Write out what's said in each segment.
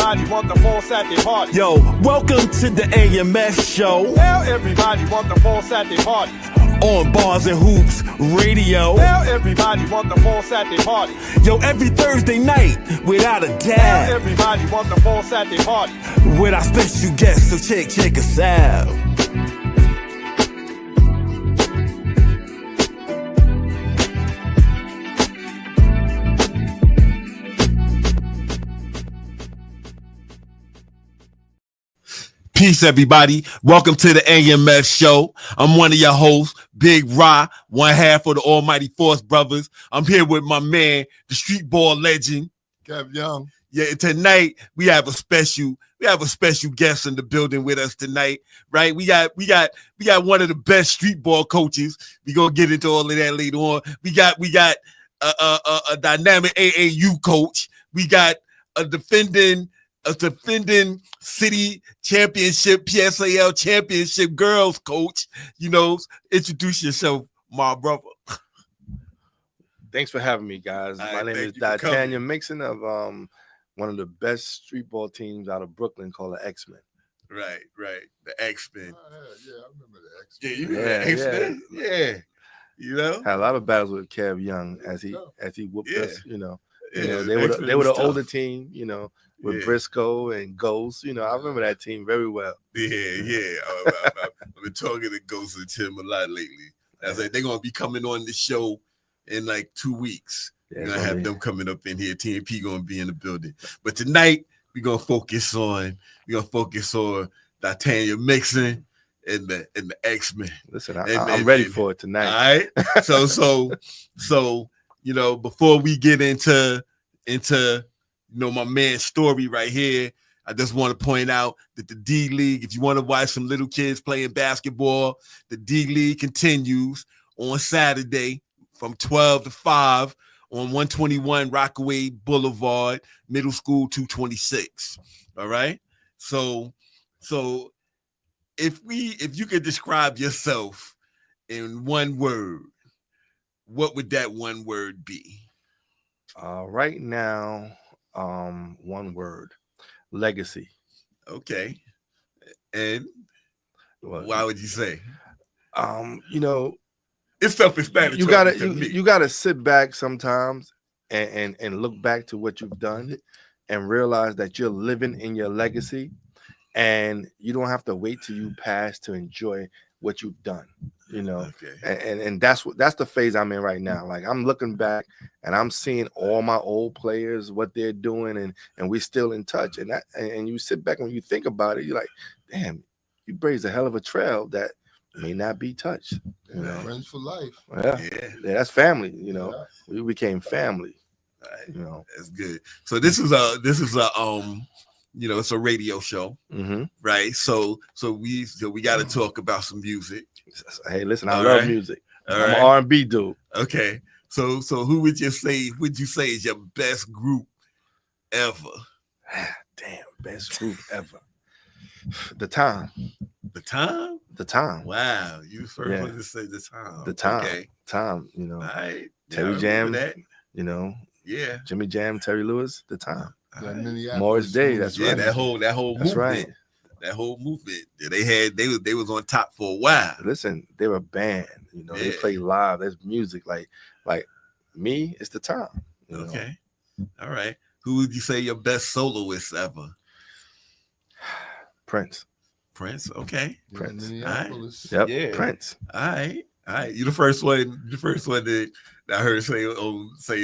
everybody want the full Saturday party. Yo, welcome to the AMS show. Tell everybody want the full Saturday party. On Bars and Hoops Radio. Tell everybody want the full Saturday party. Yo, every Thursday night, without a doubt. Tell everybody want the full Saturday party. With our special guests, so check us out. Peace, everybody. Welcome to the AMS show. I'm one of your hosts, Big Ra, one half of the Almighty Force Brothers. I'm here with my man, the street ball legend, Kev Young. Yeah, tonight we have a special guest in the building with us tonight, right? We got one of the best street ball coaches. We gonna get into all of that later on. We got a dynamic AAU coach. We got a defending city championship, PSAL championship girls coach. You know, introduce yourself, my brother. Thanks for having me, guys. My name is Dytanya Mixson of one of the best street ball teams out of Brooklyn called the X-Men. Right. The X-Men. Yeah, I remember the X-Men. Yeah, you remember the X-Men? Yeah. You know? Had a lot of battles with Kev Young as he whooped us, you know. Yeah, they were the older team, you know, with Briscoe and Ghost. You know, I remember that team very well. Yeah. I've been talking to Ghost and Tim a lot lately. I was like, they're gonna be coming on the show in like 2 weeks. We're gonna have them coming up in here. TNP gonna be in the building. But tonight we're gonna focus on Dytanya Mixson and the X-Men. Listen, I'm ready for it tonight. All right. So you know, before we get into my man's story right here, I just want to point out that the D League, if you want to watch some little kids playing basketball, the D League continues on Saturday from 12 to 5 on 121 Rockaway Boulevard, Middle School 226. All right. So if you could describe yourself in one word, what would that one word be? Right now, one word: legacy. Okay. And why would you say? You know, it's self-explanatory. You gotta sit back sometimes and look back to what you've done and realize that you're living in your legacy, and you don't have to wait till you pass to enjoy what you've done. You know, and that's the phase I'm in right now. Like, I'm looking back and I'm seeing all my old players, what they're doing, and we're still in touch. And you sit back and you think about it, you're like, damn, you blazed a hell of a trail that may not be touched. You know? Friends for life. Yeah, that's family. You know, we became family. Right. You know, that's good. So this is a you know, it's a radio show, right? So we got to talk about some music. Hey, listen, I love music. I'm an R&B dude. Okay, so who would you say is your best group ever? Damn, best group ever. The Time. Wow, you first one to say The Time. The Time. Okay. Time. You know, all right. Terry Jam. That. You know, yeah. Jimmy Jam, Terry Lewis. The Time. Right. Morris Day. That's right. That whole movement. That's right. That whole movement. They was on top for a while. Listen, they were a band. You know, they play live. There's music. Like me, it's The Time. Okay. All right. Who would you say your best soloist ever? Prince. Okay. Prince. All right. Yep. Yeah. Prince. All right. You're the first one that I heard say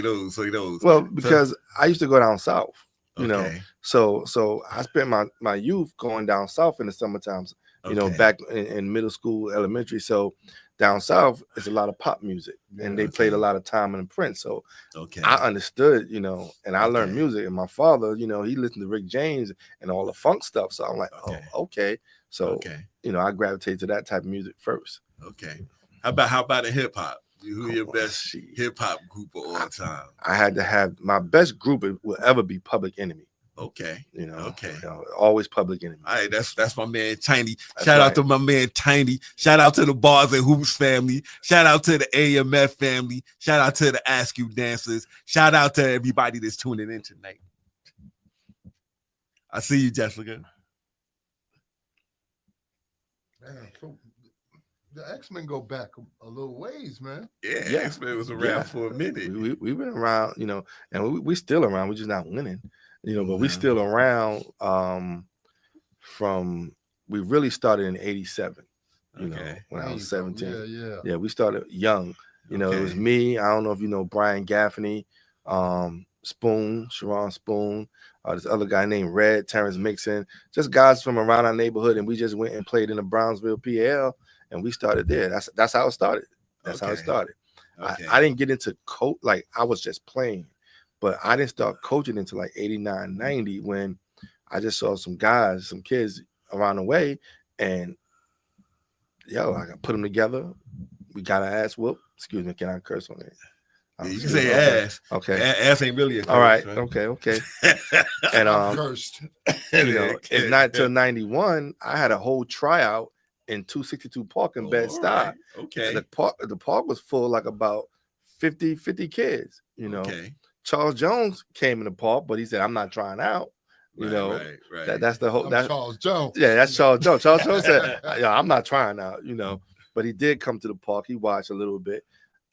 those. Well, because I used to go down south, you know. Okay. So I spent my youth going down south in the summer times, you know, back in middle school, elementary. So down south, it's a lot of pop music, and they played a lot of Time and Prince. So I understood, you know, and I learned music. And my father, you know, he listened to Rick James and all the funk stuff. So I'm like, okay. So you know, I gravitated to that type of music first. Okay. How about in hip hop? Who your best hip hop group of all time? I had to have my best group will ever be Public Enemy. Okay. You know, okay. You know, always Public Enemy. All right, that's my man Tiny. Shout out to my man Tiny. Shout out to the Bars and Hoops family. Shout out to the AMF family. Shout out to the Ask You dancers. Shout out to everybody that's tuning in tonight. I see you, Jessica. Man, so the X-Men go back a little ways, man. Yeah, Yeah. X-Men was around Yeah. for a minute. We've been around, and we still around. We're just not winning, but we Mhm. still around. From we really started in '87. Okay. When I There was you go. 17. Yeah. Yeah, we started young. It was Okay. me. I don't know if you know Brian Gaffney, Spoon, Sharon Spoon, this other guy named Red, Terrence Mixson, just guys from around our neighborhood, and we just went and played in the Brownsville PL, and we started there. That's how it started. That's how it Okay. started. Okay. I didn't get into coach, like I was just playing, but I didn't start coaching until like 89, 90 when I just saw some guys, some kids around the way, and I put them together. We got our ass whooped. Excuse me, can I curse on it? Yeah, you can say ass. Okay. Ass ain't really a curse. All right. Right? Okay. And I'm cursed. it's not till 91. I had a whole tryout in 262 Park in Bed-Stuy. Right. Okay. And the park was full, like about 50 kids. Okay. Charles Jones came in the park, but he said, "I'm not trying out." Right. That's the whole. I'm Charles Jones. Yeah, that's Charles Jones. Charles Jones said, "I'm not trying out." But he did come to the park. He watched a little bit.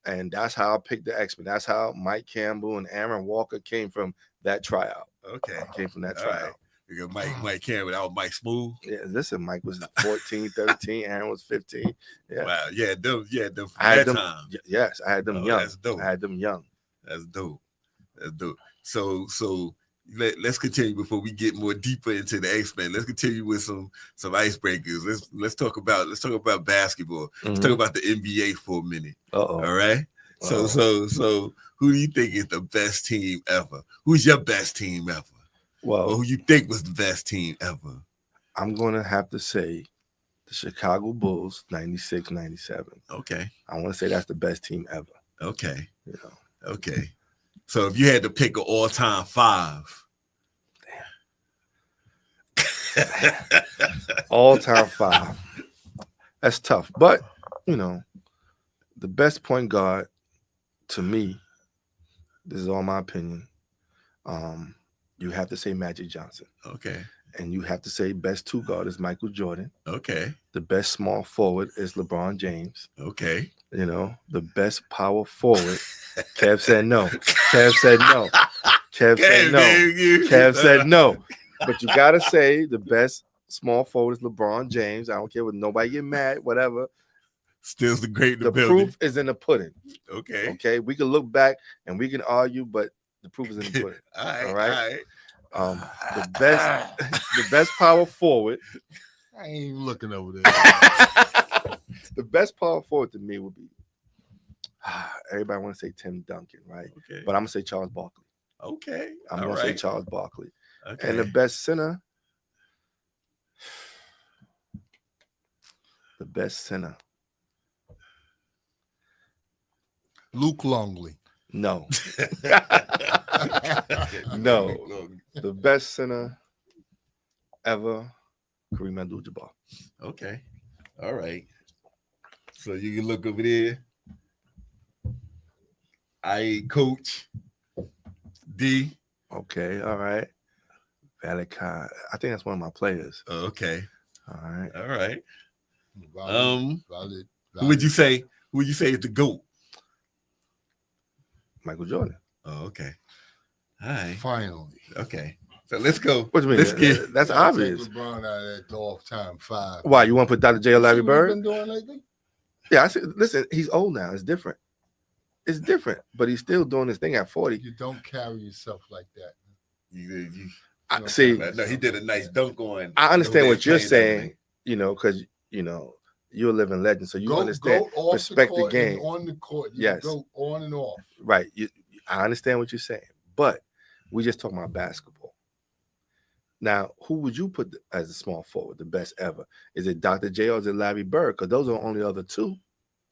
And that's how I picked the X-Men. That's how Mike Campbell and Aaron Walker came from that tryout. Okay. Came from that All tryout. right. You got Mike Campbell, that was Mike Smooth. Yeah, listen, Mike was 14, 13, Aaron was 15. Yeah. Wow. Yeah, them from I had that them, time. yes, I had them young. That's dope. I had them young. That's dope. So let's continue before we get more deeper into the X-Men. Let's continue with some icebreakers. Let's talk about basketball. Let's talk about the NBA for a minute. Uh-oh. All right. So who do you think is the best team ever? Who's your best team ever? Well, or who you think was the best team ever? I'm gonna have to say the Chicago Bulls, 96, 97. Okay. I want to say that's the best team ever. Okay. Okay. So if you had to pick an all-time 5. All-time 5. That's tough. But, the best point guard to me, this is all my opinion, you have to say Magic Johnson. Okay. And you have to say best 2 guard is Michael Jordan. Okay. The best small forward is LeBron James. Okay. The best power forward. Kev said no. Kev said no. Kev said no. Kev said no. But you gotta say the best small forward is LeBron James. I don't care what nobody get mad, whatever. Still's the great in the building. Proof is in the pudding. Okay. Okay. We can look back and we can argue, but the proof is in the pudding. All right. The best power forward. I ain't even looking over there. The best power forward to me would be everybody want to say Tim Duncan, right? Okay. But I'm gonna say Charles Barkley. Okay. I'm gonna say Charles Barkley. Okay. And the best center. Luke Longley. No. No. The best center ever, Kareem Abdul-Jabbar. Okay. All right. So you can look over there. Coach D. Okay. All right. Valakai. I think that's one of my players. Okay. All right. All right. Valid. Who would you say is the GOAT? Michael Jordan. Oh, okay. All right. Finally. Okay. So let's go. What do you mean? That's obvious. LeBron out at the all-time 5. Why? You want to put Dr. J or Larry Bird? Been doing lately? Yeah, I see. Listen, he's old now. It's different. It's different, but he's still doing his thing at 40. You don't carry yourself like that. See, no, he did a nice dunk on. I understand what you're saying, because you're a living legend, so you understand. Respect the game. On the court, yes. Go on and off. Right. I understand what you're saying, but we just talking about basketball. Now, who would you put as a small forward, the best ever? Is it Dr. J or is it Larry Bird? Because those are the only other 2.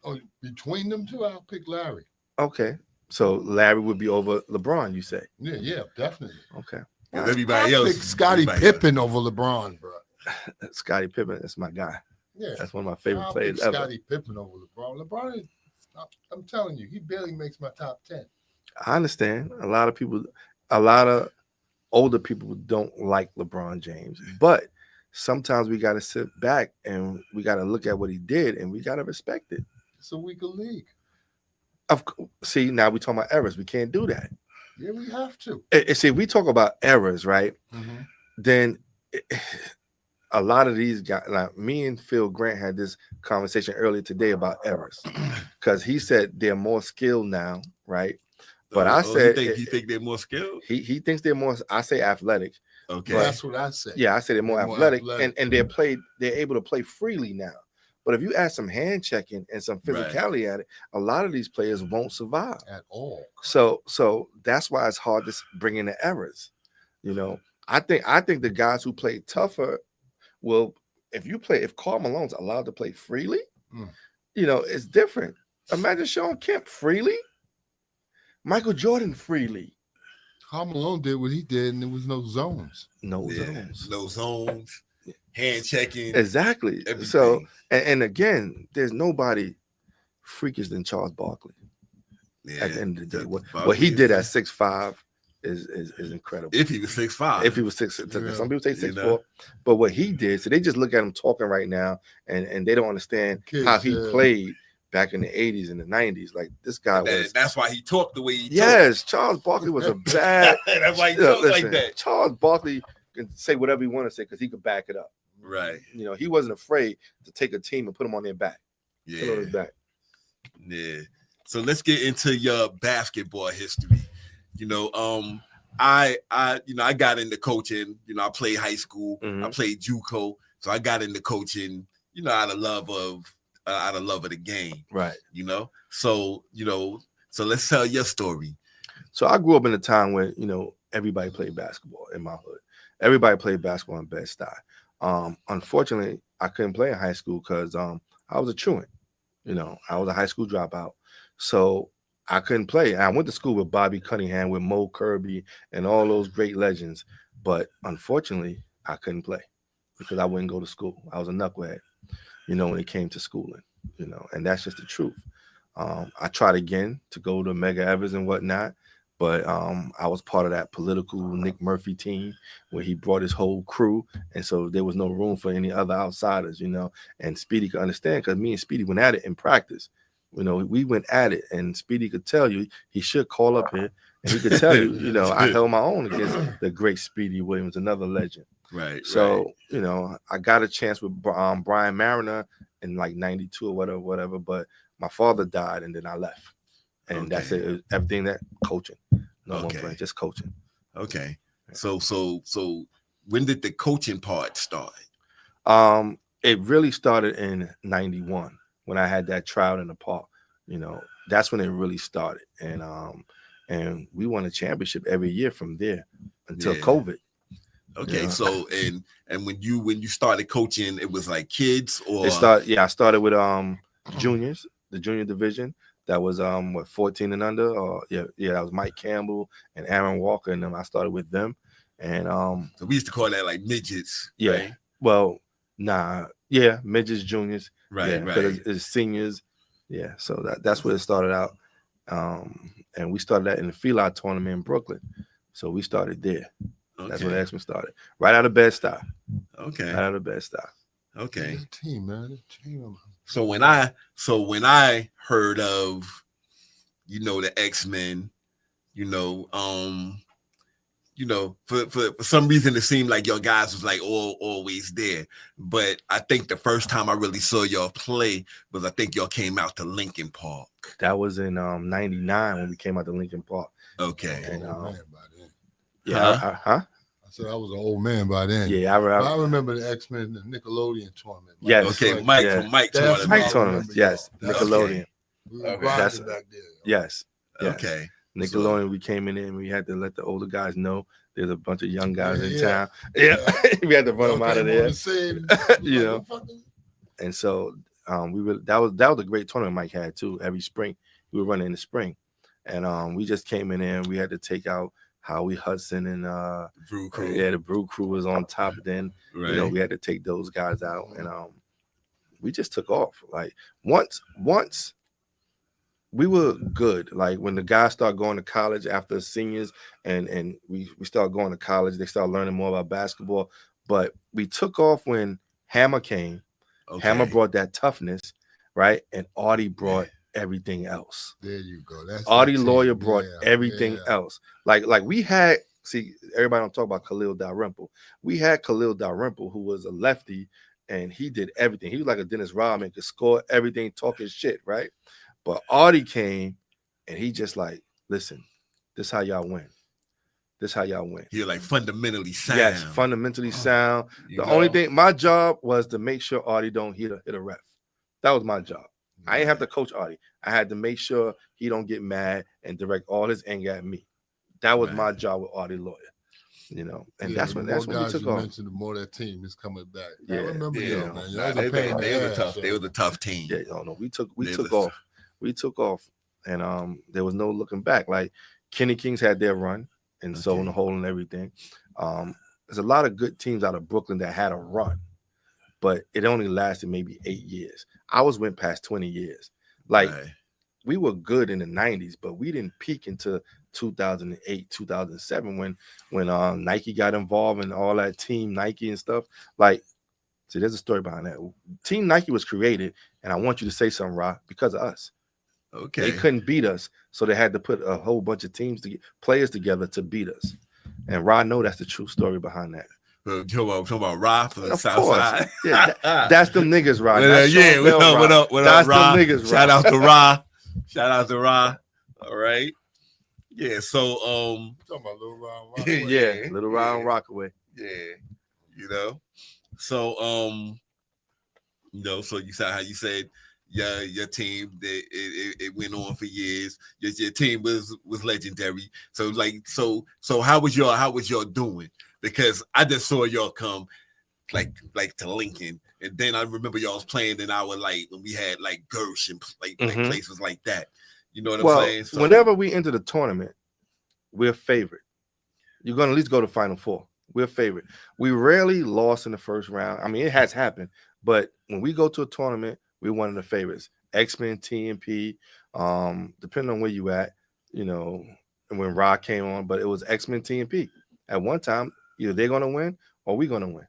Oh, between them 2, I'll pick Larry. Okay. So Larry would be over LeBron, you say? Yeah, definitely. Okay. Everybody else. Pick Scottie Pippen over LeBron, bro. Scottie Pippen, that's my guy. Yeah. That's one of my favorite players ever. Scottie Pippen over LeBron. LeBron, I'm telling you, he barely makes my top 10. I understand. A lot of older people don't like LeBron James, but sometimes we got to sit back and we got to look at what he did and we got to respect it. It's a weaker league. See, now we talking about errors. We can't do that. Yeah, we have to. See, if we talk about errors, right? Mm-hmm. Then a lot of these guys, like me and Phil Grant had this conversation earlier today about errors, because he said they're more skilled now, right? But I said you think they're more skilled? He thinks they're more. I say athletic. Okay, That's what I say. Yeah, I say they're more athletic, and they're able to play freely now. But if you add some hand checking and some physicality at it, a lot of these players won't survive at all. So that's why it's hard to bring in the errors. You know, I think the guys who play tougher will. If Karl Malone's allowed to play freely, you know, it's different. Imagine Sean Kemp freely, Michael Jordan freely. Karl Malone did what he did, and there was no zones. No zones. Hand checking. Exactly. Everything. So, and again, there's nobody freakish than Charles Barkley. Yeah, at the end of the day, what he did at 6'5" is incredible. If he was 6'5", if he was 6'6", some people say 6'4", but what he did, so they just look at him talking right now, and they don't understand how he played back in the 80s and the 90s. Like, this guy that's why he talked the way he talked. Yes, Charles Barkley was a bad. That's why he talked like that. Charles Barkley can say whatever he want to say because he could back it up. Right. You know, he wasn't afraid to take a team and put them on their back. Yeah. Put on his back. Yeah. So let's get into your basketball history. You know, I got into coaching. You know, I played high school. Mm-hmm. I played JUCO. So I got into coaching. You know, out of love of the game. Right. You know. So let's tell your story. So I grew up in a time where, you know, everybody played basketball in my hood. Everybody played basketball in Bed-Stuy. Unfortunately, I couldn't play in high school because I was a truant. You know, I was a high school dropout. So I couldn't play. I went to school with Bobby Cunningham, with Mo Kirby, and all those great legends. But unfortunately, I couldn't play because I wouldn't go to school. I was a knucklehead, you know, when it came to schooling, you know, and that's just the truth. I tried again to go to Mega Evers and whatnot, but I was part of that political Nick Murphy team where he brought his whole crew, and so there was no room for any other outsiders, you know. And Speedy could understand because me and Speedy went at it in practice. You know, we went at it, and Speedy could tell you he should call up here, and he could tell you, you know, I held my own against the great Speedy Williams, another legend. Right. So, you know, I got a chance with Brian Mariner in like 92 or whatever, but my father died, and then I left. And that's it. It was everything that coaching. No more playing, just coaching. Okay. So when did the coaching part start? It really started in 91 when I had that trial in the park. You know, that's when it really started. And we won a championship every year from there until COVID. Okay, yeah. So and when you started coaching, it was like kids or I started with juniors, the junior division. That was 14 and under, or that was Mike Campbell and Aaron Walker, and them. I started with them, and so we used to call that like midgets. Yeah, right? Well, midgets, juniors, right. Because it's seniors, So that's where it started out, and we started that in the Feli tournament in Brooklyn, so we started there. Okay. That's where the X-Men started, right out of Bed-Stuy. Okay, right out of Bed-Stuy. Okay, it's a team, man. It's a team. So when I heard of, you know, the X-Men, for some reason it seemed like your guys was like always there. But I think the first time I really saw y'all play was I think y'all came out to Lincoln Park. That was in 99 when we came out to Lincoln Park. Okay. And man by then. Yeah. I said I was an old man by then. Yeah, I remember the X-Men, the Nickelodeon tournament. Yes. Okay, like, Mike tournament. Mike tournament. Yes, Nickelodeon. Okay. That's back there. Yes. Okay. Nickelodeon, we came in and we had to let the older guys know there's a bunch of young guys in town. Yeah. We had to run them out of there. You know. And so that was a great tournament Mike had too. Every spring. We were running in the spring. And we just came in there and we had to take out Howie Hudson and Brew Crew. Yeah, the Brew Crew was on top then. Right. You know, we had to take those guys out, and we just took off. Like once we were good. Like when the guys start going to college after seniors, and we start going to college, they start learning more about basketball. But we took off when Hammer came. Okay. Hammer brought that toughness, right? And Artie brought everything else. There you go. That's Artie the team. Lawyer brought Yeah, everything yeah. else. Like we had, see, everybody don't talk about Khalil Dalrymple. We had Khalil Dalrymple, who was a lefty, and he did everything. He was like a Dennis Rodman, could score everything, talking shit, right? But Artie came, and he just like, listen, this how y'all win. This how y'all win. You're like fundamentally sound. Yes, fundamentally sound. You The know? only thing, my job was to make sure Artie don't hit a ref. That was my job. I didn't have to coach Artie. I had to make sure he don't get mad and direct all his anger at me. That was my job with Artie Lawyer. You know, and that's when we took off. Mentioned, the more that team is coming back. Yeah, I remember yeah. man. Nah, they was a tough team. Yeah, no, we took off. We took off, and there was no looking back. Like Kenny Kings had their run and so in the hole and everything. There's a lot of good teams out of Brooklyn that had a run, but it only lasted maybe 8 years. Ours went past 20 years. Like we were good in the 90s, but we didn't peak into 2008, 2007 when Nike got involved and all that Team Nike and stuff. Like, see, there's a story behind that. Team Nike was created, and I want you to say something, Ra, because of us. Okay. They couldn't beat us, so they had to put a whole bunch of players together to beat us. And Ra know that's the true story behind that. Talking about Ra from the South Side. Yeah, that's them niggas, Ra. Yeah, what up, that's Ra? them niggas, Ra. Shout out to Ra. Shout out to Ra. All right. Yeah, so talking about Little Ron Rockaway. Yeah, Little Ron Rockaway. Yeah, you know. So you know, so you saw how you said your team it went on for years. Your team was legendary. So like so how was y'all doing? Because I just saw y'all come like to Lincoln, and then I remember y'all was playing in our like when we had like Gersh and like places like that. You know what I'm saying? So whenever we enter the tournament, we're favorite. You're gonna at least go to Final Four. We're favorite. We rarely lost in the first round. I mean, it has happened, but when we go to a tournament, we're one of the favorites. X-Men, TMP, depending on where you at, you know, and when Rod came on, but it was X-Men, TMP. At one time, either they're gonna win or we're gonna win.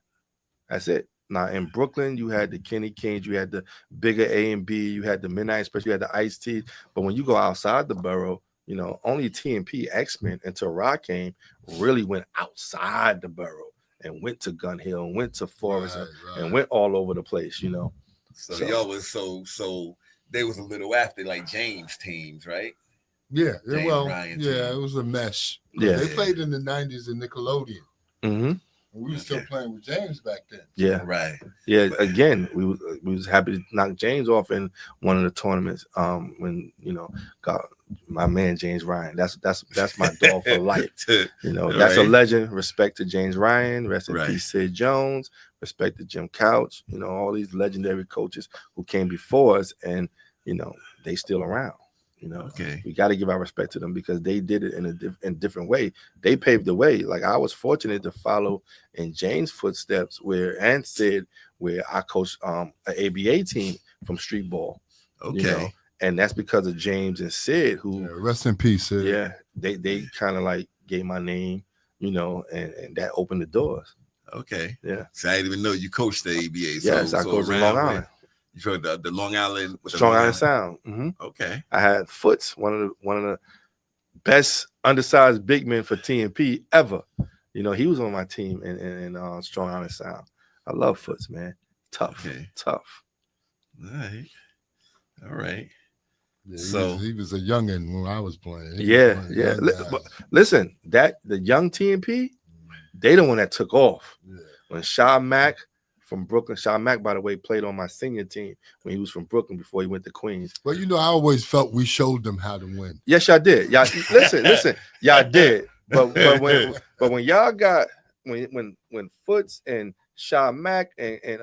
That's it. Now in Brooklyn, you had the Kenny Kings, you had the bigger A and B, you had the Midnight Express, you had the Ice Tea. But when you go outside the borough, you know, only TMP, X-Men until Rod came really went outside the borough and went to Gun Hill and went to Forest and went all over the place, you know. So y'all was so they was a little after like James teams, right? Yeah, James Ryan team. it was a mesh. Yeah, they played in the 90s in Nickelodeon. Mm-hmm. We were still playing with James back then. Yeah, right. Yeah, again, we was happy to knock James off in one of the tournaments. When you know, God, my man James Ryan. That's my dog for life. You know, that's a legend. Respect to James Ryan. Rest in peace, Sid Jones. Respect to Jim Couch. You know, all these legendary coaches who came before us, and you know, they still around. You know, we got to give our respect to them because they did it in a different way. They paved the way. Like I was fortunate to follow in James' footsteps, where I coached an ABA team from street ball. You know? And that's because of James and Sid, who rest in peace, Sid. Yeah, they kind of like gave my name, you know, and that opened the doors. Okay. Yeah. So I didn't even know you coached the ABA. Yes, I coached in Long Island. You heard the Long Island, Strong Island Sound. Mm-hmm. Okay. I had Foots, one of the best undersized big men for TNP ever. You know, he was on my team in Strong Island Sound. I love Foots, man. Tough. Tough. All right. Yeah, so he was a youngin' when I was playing. But listen, the young TNP, they the one that took off. Yeah. When Sha Mack from Brooklyn. Sean Mack, by the way, played on my senior team when he was from Brooklyn before he went to Queens. Well, you know, I always felt we showed them how to win. Yes, y'all did. Y'all listen, y'all did. But when y'all got when Foots and Sean Mack and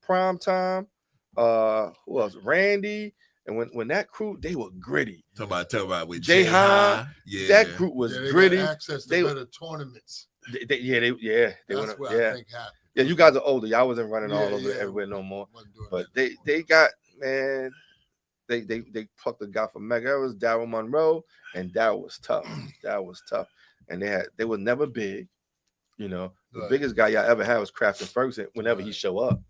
Prime Time, who else? Randy, and when that crew, they were gritty. Talk about with Jay High. Yeah, that group was gritty. Got access to better tournaments. They That's what I think happened. Yeah, you guys are older. Y'all wasn't running all over everywhere no more. But they got, man, they plucked a guy from Mega. It was Darryl Monroe, and that was tough. And they were never big. You know, the biggest guy y'all ever had was Crafton Ferguson. Whenever he show up,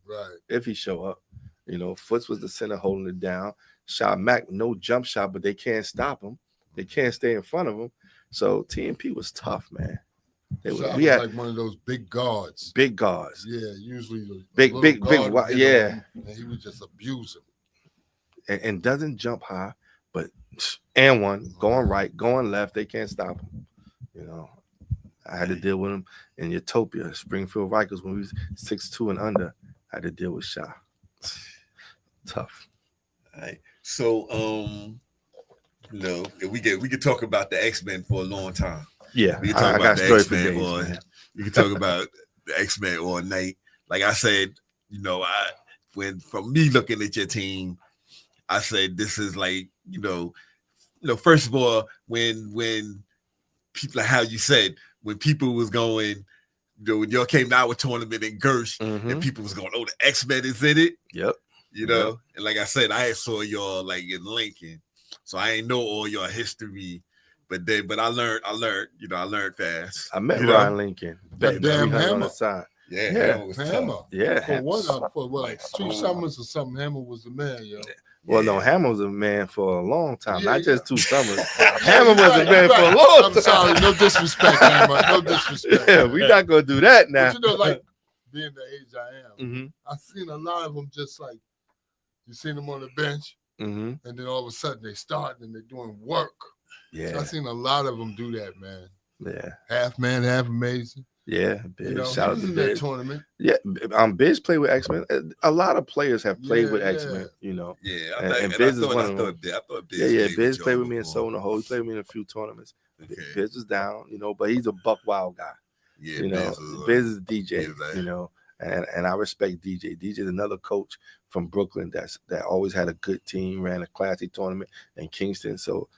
if he show up, you know, Foots was the center holding it down. Shot Mack, no jump shot, but they can't stop him. They can't stay in front of him. So TMP was tough, man. We had like one of those big guards. Big guards. Yeah, usually big. Yeah, and he would just abuse him. And doesn't jump high, but and one going right, going left. They can't stop him. You know, I had to deal with him in Utopia, Springfield Rikers when we was 6'2" and under. I had to deal with Sha. Tough. All right. So you know, we could talk about the X-Men for a long time. Yeah, we can talk about the X-Men or we can talk about the X-Men all night. Like I said, you know, from me looking at your team, I said this is like, you know, first of all, when people, how you said, when people was going, you know, when y'all came out with tournament in Gersh, and people was going, oh, the X-Men is in it. Yep. You know, and like I said, I saw y'all like in Lincoln, so I ain't know all your history, but I learned fast. I met Ryan Lincoln. That damn Hammer. Yeah, Hammer was tough. Yeah. For what, 2 summers or something, Hammer was the man, yo. Well, no, Hammer was a man for a long time, not just 2 summers. Hammer was a man for a long time. I'm sorry, no disrespect, Hammer. No disrespect. Yeah, we're not gonna do that now. But you know, like being the age I am, I've seen a lot of them just like you seen them on the bench, and then all of a sudden they start and they're doing work. Yeah, I've seen a lot of them do that, man. Yeah, half man, half amazing. Yeah, Biz. You know, Shout out to that Biz. tournament. Yeah, Biz played with X-Men. A lot of players have played with X-Men, you know. Yeah, and Biz is one of them. I thought Biz Biz played with me in Soul in the Hole. He played with me in a few tournaments. Okay. Biz was down, you know, but he's a buck wild guy. Yeah, you know, Biz is DJ, you know, and I respect DJ. DJ is another coach from Brooklyn that always had a good team, ran a classy tournament in Kingston. So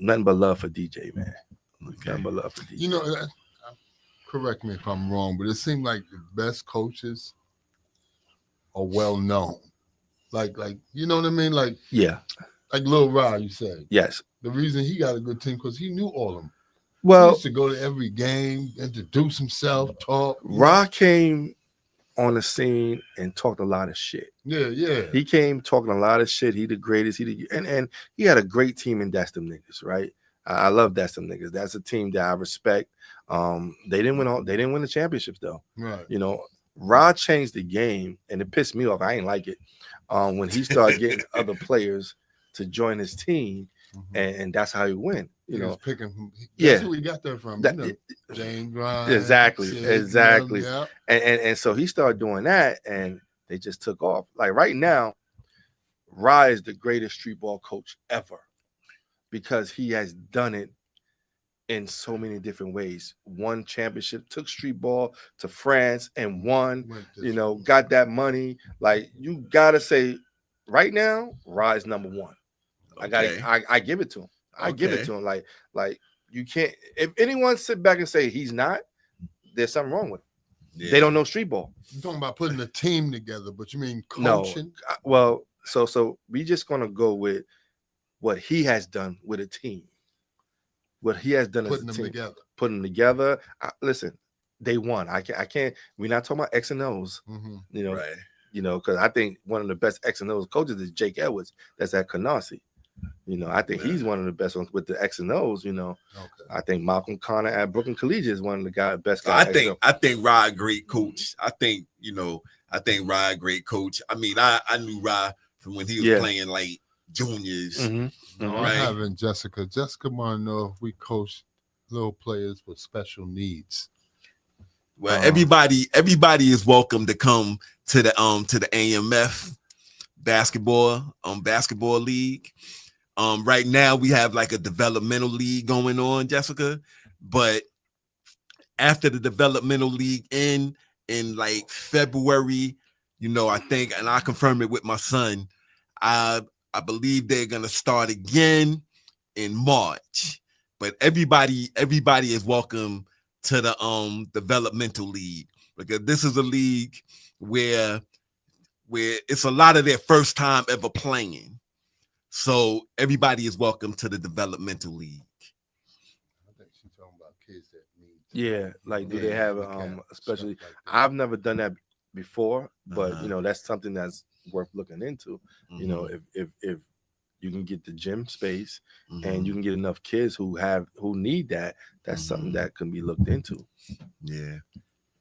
nothing but love for DJ, man. Nothing but love for DJ. You know, correct me if I'm wrong, but it seemed like the best coaches are well known. Like you know what I mean? Like like Lil Rod, you said. Yes. The reason he got a good team because he knew all of them. Well, he used to go to every game, introduce himself, talk. Rod came on the scene and talked a lot of shit. Yeah. He came talking a lot of shit. He the greatest. And he had a great team in That's Them Niggas, right? I love That's Them Niggas. That's a team that I respect. They didn't win the championships though. Right. You know, Rod changed the game, and it pissed me off. I ain't like it. When he started getting other players to join his team, and that's how he win. You know, picking from, that's who we got that from. James Grimes. Exactly. Yeah. And so he started doing that, and they just took off. Like right now, Rod is the greatest street ball coach ever because he has done it in so many different ways. Won championship, took street ball to France and won, you know, got that money. Like you gotta say right now, Rod is number one. Okay. I give it to him. I give it to him. Like you can't, if anyone sit back and say he's not, there's something wrong with him. Yeah. They don't know street ball. You're talking about putting a team together, but you mean coaching? No. Well, so we just gonna go with what he has done with a team. What he has done putting as a them team. Putting them together. Listen, they won. I can't. We're not talking about X and O's. You know, right. You know, because I think one of the best X and O's coaches is Jake Edwards. That's at Canarsie. You know, I think he's one of the best ones with the X and O's. You know, I think Malcolm Connor at Brooklyn Collegiate is one of the best guys. I think Rod great coach. I think Rod great coach. I mean, I knew Rod from when he was playing like juniors. No, right? I'm having Jessica. Jessica want to know if we coach little players with special needs. Well, everybody is welcome to come to the AMF basketball league. Right now we have like a developmental league going on, Jessica. But after the developmental league in like February, you know, I think, and I confirm it with my son, I believe they're gonna start again in March. But everybody is welcome to the developmental league, because this is a league where it's a lot of their first time ever playing. So everybody is welcome to the developmental league. I think she's talking about kids that need. Yeah, like do they have especially? Like I've never done that before, but Uh-huh. that's something that's worth looking into. If you can get the gym space and you can get enough kids who need that, that's something that can be looked into. Yeah,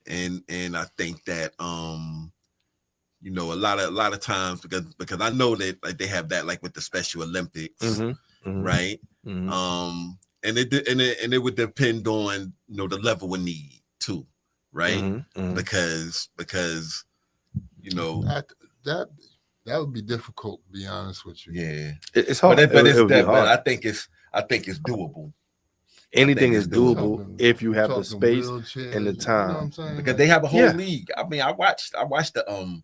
and I think that a lot of times because I know that like they have that like with the Special Olympics, right? And it would depend on the level of need too, right? Because that would be difficult, to be honest with you. yeah, it's hard. But It would be hard. but I think it's doable. Anything is it's doable if you have the space and the time. You know what I'm saying? Because they have a whole league. I mean, I watched the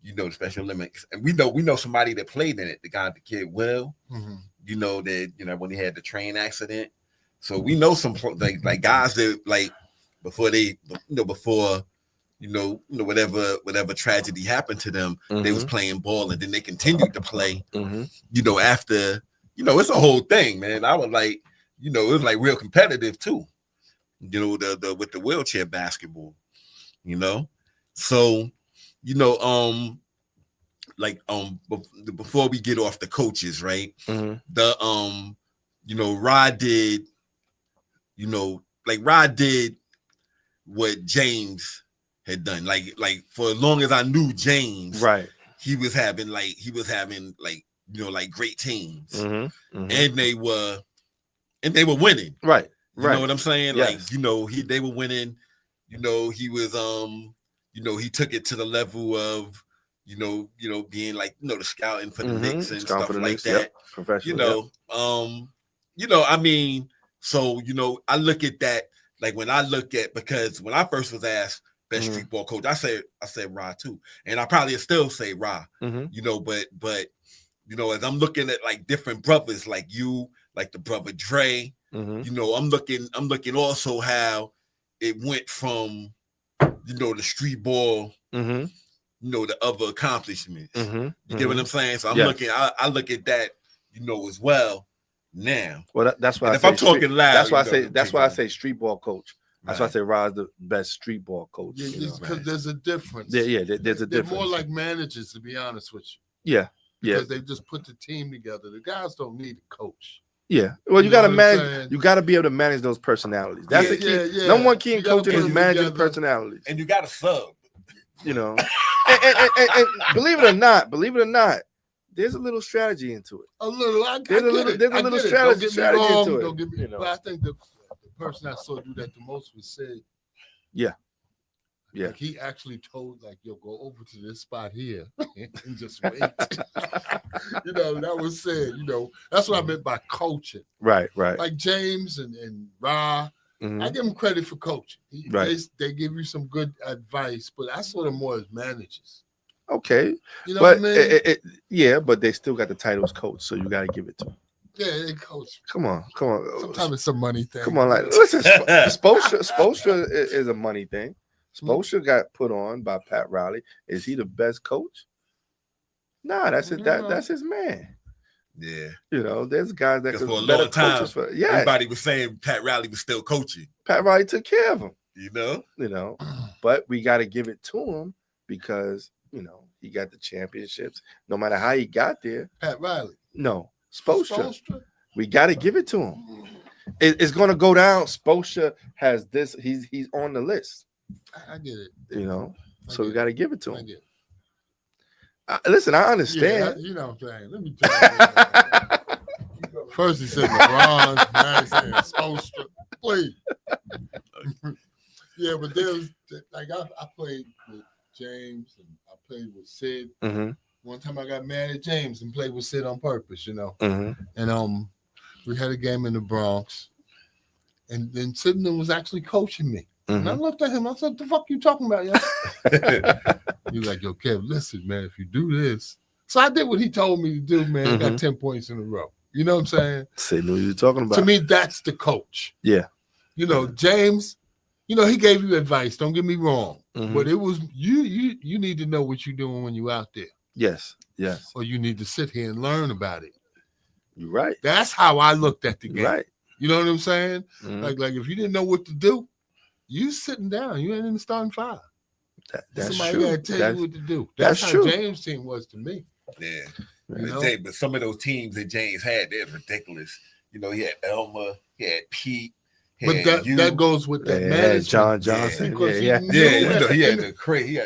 the Special Olympics, and we know somebody that played in it. The kid Will, that when he had the train accident. So we know some like guys that like before they whatever tragedy happened to them, they was playing ball, and then they continued to play. After it's a whole thing, man. I was like, it was like real competitive too. The with the wheelchair basketball, So, before we get off the coaches, right? The Rod did, Rod did what James had done. Like for as long as I knew James, right? He was having great teams, and they were winning, right? You know what I'm saying? Yes. Like they were winning. He was he took it to the level of being like the scouting for the Knicks and stuff like that. Professional. I mean, so I look at that like because when I first was asked best street ball coach, I said Ra too, and I probably still say Ra. But as I'm looking at like different brothers like you, like the brother Dre, I'm looking also how it went from the street ball, the other accomplishments. You get what I'm saying? So I'm looking, I look at that, as well now. Well, that's why if I'm talking loud, that's why I say street ball coach. That's why I say Rod's the best street ball coach. Because there's a difference. Yeah, there's a difference. They're more like managers, to be honest with you. Yeah. Because they just put the team together. The guys don't need a coach. Yeah. Well, you got to manage. You got to be able to manage those personalities. That's the key. Number one key in coaching is managing personalities. And you got to sub. And believe it or not, there's a little strategy into it. There's a little strategy into it. Don't get me wrong. But I think the person I saw do that the most was Sid. Yeah. Like he actually told, like, yo, go over to this spot here and just wait. That was said, that's what I meant by coaching. Right. Like James and Ra, I give them credit for coaching. They give you some good advice, but I saw them more as managers. Okay. What I mean? But they still got the titles coach, so you got to give it to them. Yeah, they coach. Come on. Sometimes it's a money thing. Come on, like listen, Spoelstra is a money thing. Spoelstra got put on by Pat Riley. Is he the best coach? Nah, that's it. That's his man. Yeah. There's guys that could for a long time. Everybody was saying Pat Riley was still coaching. Pat Riley took care of him. You know. But we got to give it to him because he got the championships. No matter how he got there. Pat Riley. No, Spoelstra. We got to give it to him. It's going to go down. Spoelstra has this. He's on the list. I get it. So we got to give it to him. I get it. Listen, I understand. Yeah, you know what I'm saying. Let me tell you. First he said LeBron, now he's saying Spoelstra. Please. Yeah, but there's like I played with James and I played with Sid. One time I got mad at James and played with Sid on purpose, And we had a game in the Bronx, and then Sidney was actually coaching me. And I looked at him. I said, "The fuck you talking about, yo?" He was like, "Yo, Kev, listen, man. If you do this," so I did what he told me to do, man. I got 10 points in a row. You know what I'm saying? Sidney, what you talking about? To me, that's the coach. Yeah. James. He gave you advice. Don't get me wrong, but it was you need to know what you're doing when you're out there. Yes. Or you need to sit here and learn about it. You're right. That's how I looked at the game. Right. You know what I'm saying? Mm-hmm. Like if you didn't know what to do, you sitting down. You ain't in the starting five. That's Somebody true. gotta tell you what to do. That's how true. James' team was to me. Yeah. You know? But some of those teams that James had, they're ridiculous. You know, he had Elmer, he had Pete. But that goes with that management. John Johnson. Because he had a crazy.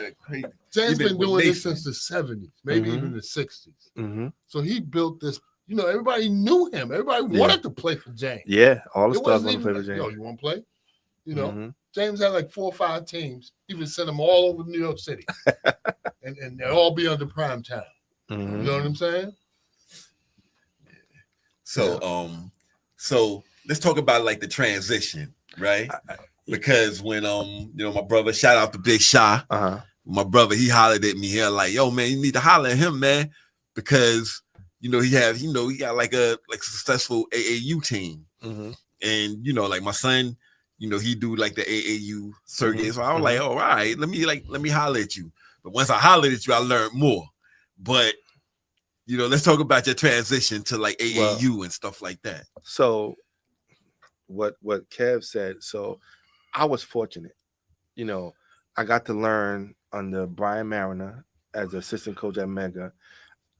James been doing this since the 70s, maybe even the 60s. Mm-hmm. So he built this. You know, everybody knew him. Everybody wanted to play for James. Yeah, all the stars want to play for James. Yo, you want to play? You know, James had like 4 or 5 teams. He would send them all over New York City, and they'll all be under prime time. You know what I'm saying? So let's talk about like the transition, right? Because when my brother, shout out to Big Shy, my brother, he hollered at me here like, yo, man, you need to holler at him, man, because he got like a successful AAU team, and like my son, he do like the AAU circuit. So I was like, all right, let me holler at you. But once I hollered at you, I learned more. But let's talk about your transition to like AAU and stuff like that. So what Kev said, so I was fortunate. I got to learn under Brian Mariner as assistant coach at Mega.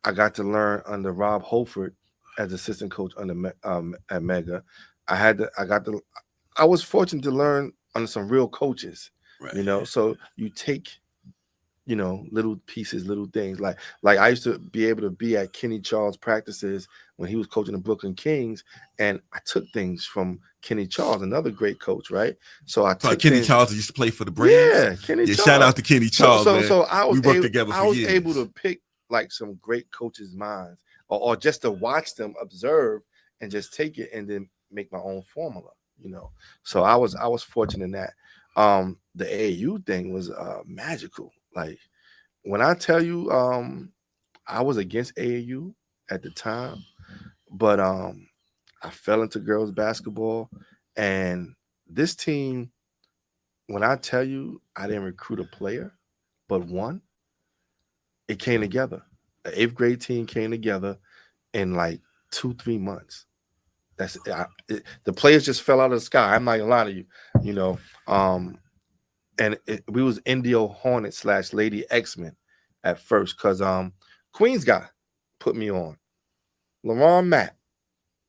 I got to learn under Rob Holford as assistant coach at Mega. I was fortunate to learn under some real coaches, right. So you take, little pieces, little things. Like I used to be able to be at Kenny Charles practices when he was coaching the Brooklyn Kings, and I took things from Kenny Charles, another great coach, right? So Kenny Charles used to play for the Braves. Yeah, Kenny Charles. Shout out to Kenny Charles. So I was years. able to pick like some great coaches' minds, or just to watch them, observe, and just take it and then make my own formula. So I was fortunate in that. The AAU thing was magical. Like when I tell you, I was against AAU at the time, but I fell into girls basketball, and this team, when I tell you I didn't recruit a player, but one, it came together. The 8th grade team came together in like 2-3 months. The players just fell out of the sky. I'm not gonna lie to you, and we was Indio Hornet / Lady X-Men at first, because Queens guy put me on. LaRon Mapp.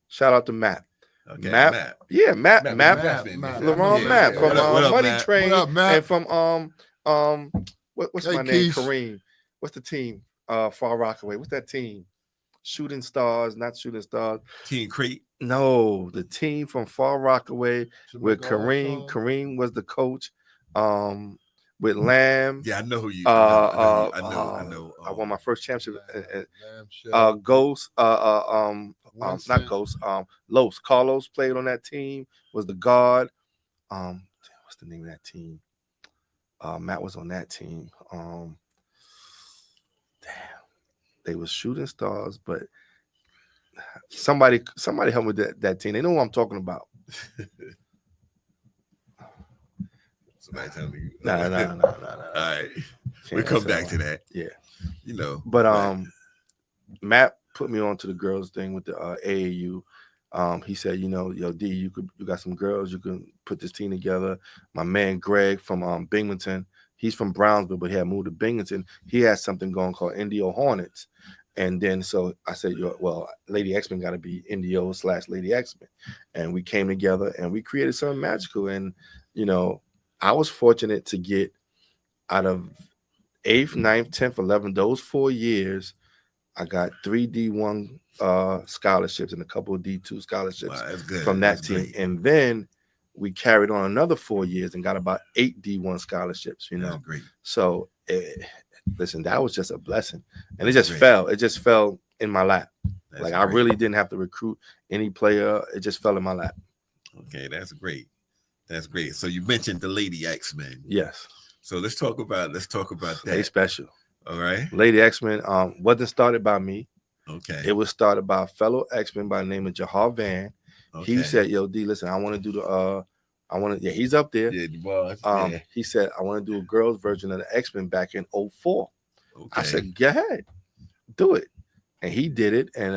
Shout out to Mapp. Okay, Mapp. Yeah, Mapp. LaRon Mapp from Money Train, and from what's my name? Kareem. What's the team? Far Rockaway. What's that team? Shooting Stars, not Shooting Stars. Team Crete. No, the team from Far Rockaway with Kareem. Kareem was the coach. With Lamb. Yeah, I know who you. I know. I won my first championship. Ghost. Not Ghost. Los. Carlos played on that team. Was the guard. What's the name of that team? Matt was on that team. They was Shooting Stars, but somebody help me with that team. They know what I'm talking about. Somebody tell me. No. All right. We'll come back to that. Yeah. But Matt put me on to the girls thing with the AAU. He said, yo, D, you got some girls, you can put this team together. My man Greg from Binghamton, he's from Brownsville, but he had moved to Binghamton. He had something going called Indio Hornets. And then so I said, well, Lady X-Men got to be Indio / Lady X-Men. And we came together and we created something magical. And, I was fortunate to get out of 8th, 9th, 10th, 11th, those 4 years, I got 3 D1 scholarships and a couple of D2 scholarships from that team. Great. And then we carried on another 4 years and got about 8 D1 scholarships, That's great. So listen, that was just a blessing. And it just fell. It just fell in my lap. That's I really didn't have to recruit any player. It just fell in my lap. Okay, that's great. That's great. So you mentioned the Lady X-Men. Yes. So let's talk about that. They special. All right. Lady X-Men wasn't started by me. Okay. It was started by a fellow X-Men by the name of Jahar Van. Okay. He said, yo, D, listen, I want to do he's up there. Yeah, the boss. He said, I want to do a girls version of the X-Men back in 2004. Okay. I said, go ahead, do it. and he did it. And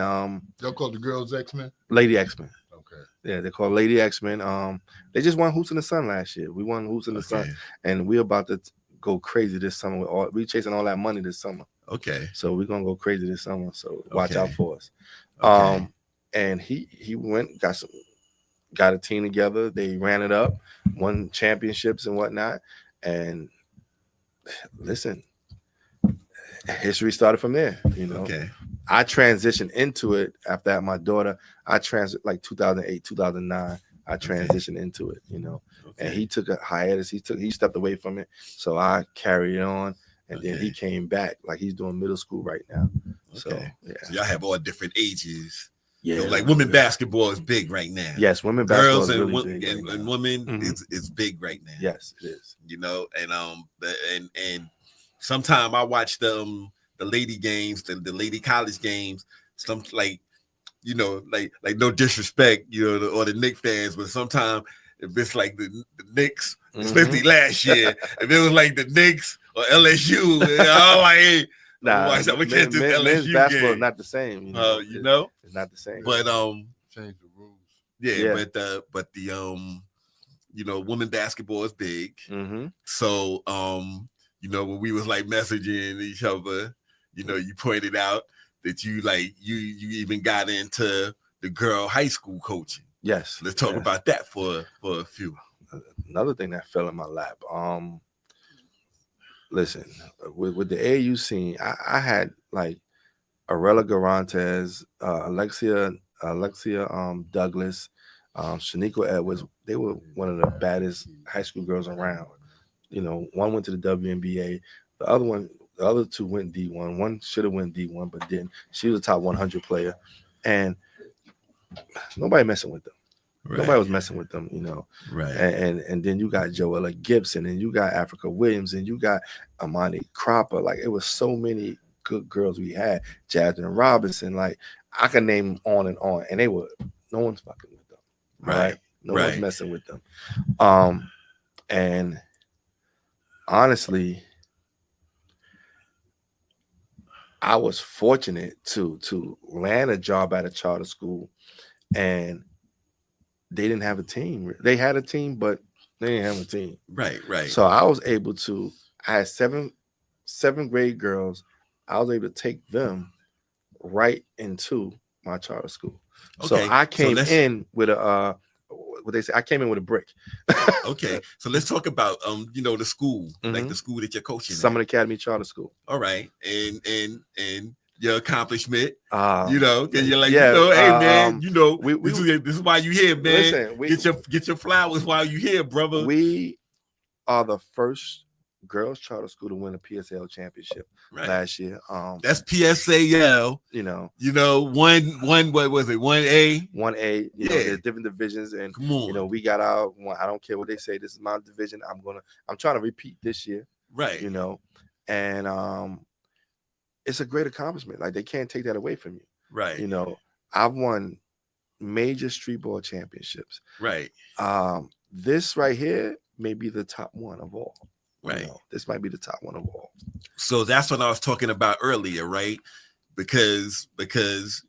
Y'all call the girls X-Men? Lady X-Men. Okay. Yeah, they call Lady X-Men. They just won Hoops in the Sun last year. We won Hoops in the Sun, and we're about to go crazy this summer. We chasing all that money this summer. Okay. So we're gonna go crazy this summer. So watch out for us. Okay. And he went, got a team together. They ran it up, won championships and whatnot. And listen, history started from there. Okay. I transitioned into it after I had my daughter. I transitioned like 2008, 2009. I transitioned into it, and he took a hiatus. He stepped away from it. So I carried on, and then he came back. Like he's doing middle school right now. So, yeah. So y'all have all different ages. Yeah. Like women basketball is big right now. Yes, women basketball girls is and, really big and women is big right now. Yes, it is. And sometimes I watch the lady games, the lady college games. Some like no disrespect, or the Knicks fans, but sometimes if it's like the Knicks, especially last year, if it was like the Knicks or LSU, I'm like, hey, we can't do LSU men's basketball game. is not the same. It's not the same. But change the rules. Yeah. But the women basketball is big. So when we was like messaging each other, you pointed out that you even got into the girl high school coaching. Yes. Let's talk about that for a few. Another thing that fell in my lap. Listen, with the AAU scene, I had like Arella Garantes, Alexia Douglas, Shaniqua Edwards. They were one of the baddest high school girls around. One went to the WNBA. The other two went D1. One should have went D1, but didn't. She was a top 100 player, and nobody messing with them. Right. Nobody was messing with them, Right. And then you got Joella Gibson, and you got Africa Williams, and you got Amani Cropper. Like it was so many good girls we had. Jasmine Robinson. Like I can name on, and no one's fucking with them. Right. No one's messing with them. And honestly, I was fortunate to land a job at a charter school, and they didn't have a team. They had a team, but they didn't have a team. Right. So I was able to. I had seven grade girls. I was able to take them right into my charter school. Okay. So I came in with a what they say. I came in with a brick. Okay, so let's talk about the school, like the school that you're coaching. Summit Academy Charter School. All right, and your accomplishment. And you're like, hey man, this is why you here, man. Listen, get your flowers while you here, brother. We are the first girls charter school to win a PSL championship last year. That's PSAL. One what was it? 1A. 1A. There's different divisions, and we got our one. I don't care what they say. This is my division. I'm trying to repeat this year. Right. And it's a great accomplishment. Like they can't take that away from you. Right. I've won major street ball championships. Right. This right here may be the top one of all. Right. This might be the top one of all. So that's what I was talking about earlier, right? Because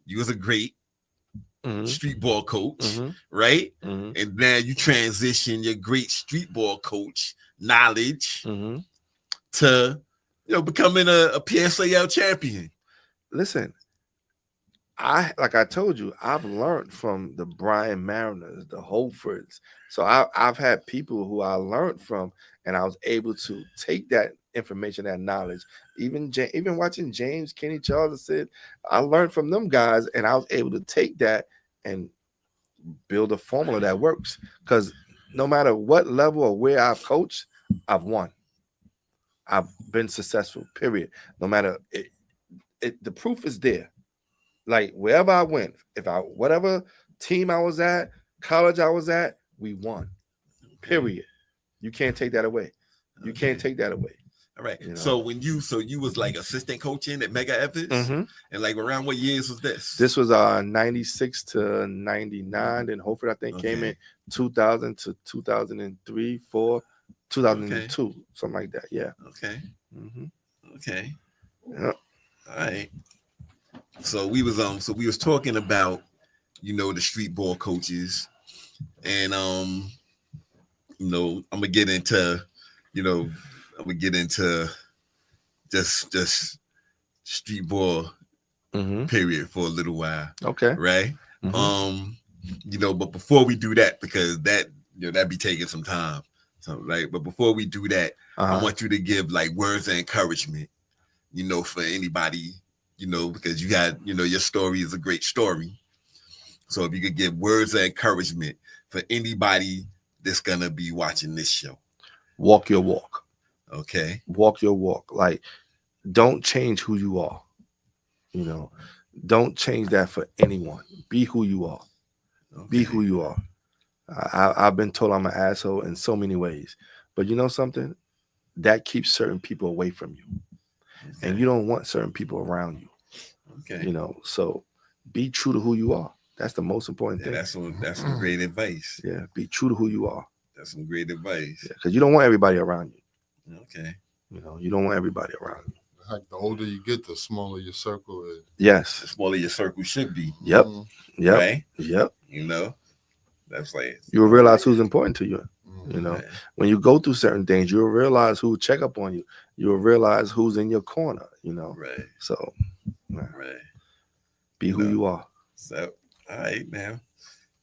you was a great street ball coach, right? And now you transition your great street ball coach knowledge to becoming a PSAL champion. Listen, like I told you, I've learned from the Brian Mariners, the Holfords. So I've had people who I learned from, and I was able to take that information, that knowledge. Even watching James, Kenny Charles, and Sid, I learned from them guys, and I was able to take that and build a formula that works. Because no matter what level or where I've coached, I've won. I've been successful, period. No matter the proof is there. Like wherever I went, whatever team I was at, college I was at, we won. Period. You can't take that away. You can't take that away. All right. So you was like assistant coaching at Mega Evans, and like around what years was this? This was 96 to 99, and Holford I think came in 2000 to 2003, 4, 2002, something like that. Yeah. Okay. Mm-hmm. Okay. Yeah. All right. So we was talking about, the street ball coaches, and I'm gonna get into, just street ball period for a little while. Okay. Right. But before we do that, because that'd be taking some time. So, right. But before we do that, I want you to give like words of encouragement, for anybody, because you got, your story is a great story. So if you could give words of encouragement for anybody that's gonna be watching this show. Walk your walk. Okay. Walk your walk. Like, don't change who you are. Don't change that for anyone. Be who you are. Okay. Be who you are. I've been told I'm an asshole in so many ways, but you know something? That keeps certain people away from you, and you don't want certain people around you. Okay. So be true to who you are. That's the most important thing. That's some great advice. Yeah, be true to who you are. That's some great advice. Yeah, because you don't want everybody around you. Okay. You don't want everybody around you. Like the older you get, the smaller your circle is. Yes. The smaller your circle should be. Yep. Yep. Right? Yep. That's like you'll realize who's important to you. When you go through certain things, you'll realize who check up on you. You'll realize who's in your corner. Right. So, right. Be who you are. So, all right, now.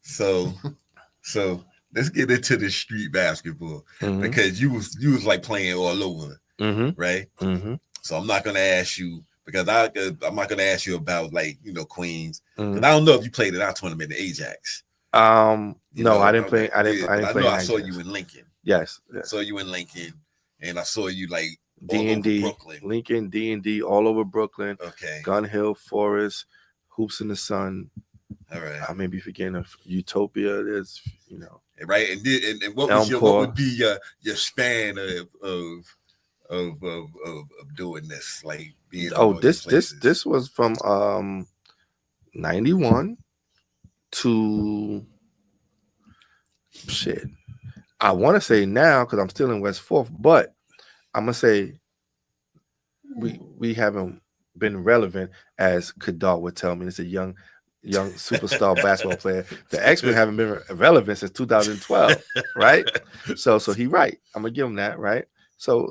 So let's get into the street basketball because you was like playing all over, right? So I'm not gonna ask you because I'm not gonna ask you about like Queens because I don't know if you played in our tournament in Ajax. No, I didn't play. I didn't play. I saw you in Lincoln. Yes. I saw you in Lincoln, and I saw you like D&D, Brooklyn. Lincoln, D&D, all over Brooklyn. Okay. Gun Hill, Forest, Hoops in the Sun. All right. I may be forgetting of Utopia. There's, right. And what would be your span of doing this, like being? This was from 91 to shit. I want to say now because I'm still in West Fourth, but I'm gonna say we haven't been relevant as Kadar would tell me. It's a young superstar basketball player. The X-Men haven't been relevant since 2012, right? So he right. I'm gonna give him that, right? So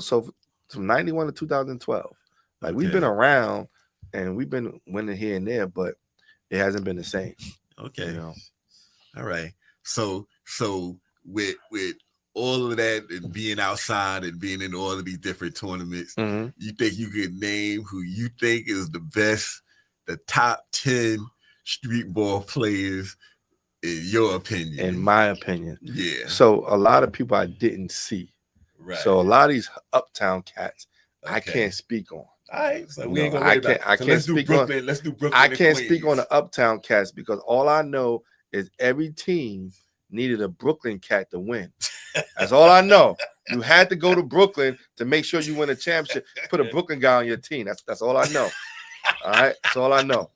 from 91 to 2012, like we've been around and we've been winning here and there, but it hasn't been the same. Okay. All right. So with all of that and being outside and being in all of these different tournaments, you think you could name who you think is the top 10 street ball players in your opinion? In my opinion. Yeah. So a lot of people I didn't see. Right. So a lot of these uptown cats I can't speak on. All right, so we ain't gonna worry about it. I can't speak on. Let's do Brooklyn. I can't speak on the uptown cats because all I know is every team needed a Brooklyn cat to win. That's all I know. You had to go to Brooklyn to make sure you win a championship. Put a Brooklyn guy on your team. That's all I know. All right, that's all I know.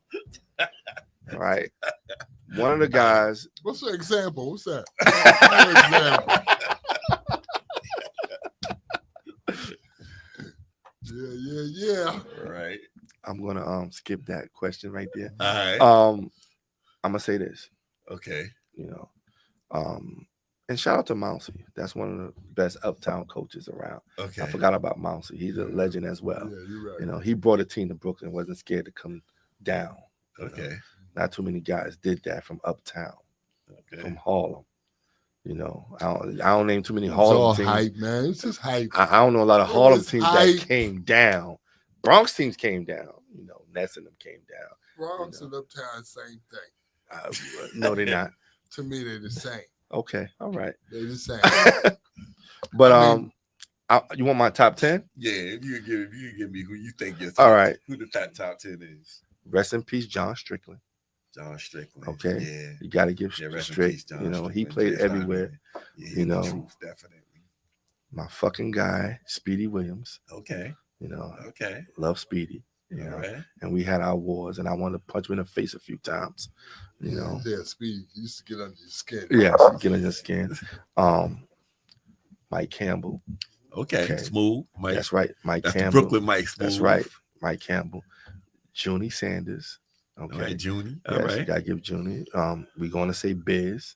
All right. One of the guys. What's the example? What's that? Example. Yeah. All right. I'm gonna skip that question right there. All right. I'm gonna say this. Okay. And shout out to Mounsey. That's one of the best uptown coaches around. Okay. I forgot about Mounsey. He's a legend as well. Yeah, you're right. He brought a team to Brooklyn, wasn't scared to come down. Okay. Not too many guys did that from uptown, from Harlem. I don't name too many Harlem teams. Hype, man. It's just hype. I don't know a lot of Harlem teams that came down. Bronx teams came down. Nets and them came down. Bronx and Uptown, same thing. No, they're not. To me, they're the same. Okay, all right. They're the same. But you want my top 10? Yeah, if you give me who you think your all right. Who the top 10 is? Rest in peace, John Strickland. John Strickland. Okay. Yeah. You got to give Strick. He played everywhere. Yeah, the truth, definitely. My fucking guy, Speedy Williams. Okay. Okay. Love Speedy. Right. And we had our wars, and I wanted to punch him in the face a few times. Yeah, Speedy used to get under your skin. Yeah, get under your skin. Mike Campbell. Okay. Smooth. Mike. That's right. Mike That's Campbell. The Brooklyn Mike. Smooth. That's right. Mike Campbell. Junie Sanders. Okay, All right, Junie. All yes, right. you gotta give Junie. We're going to say Biz.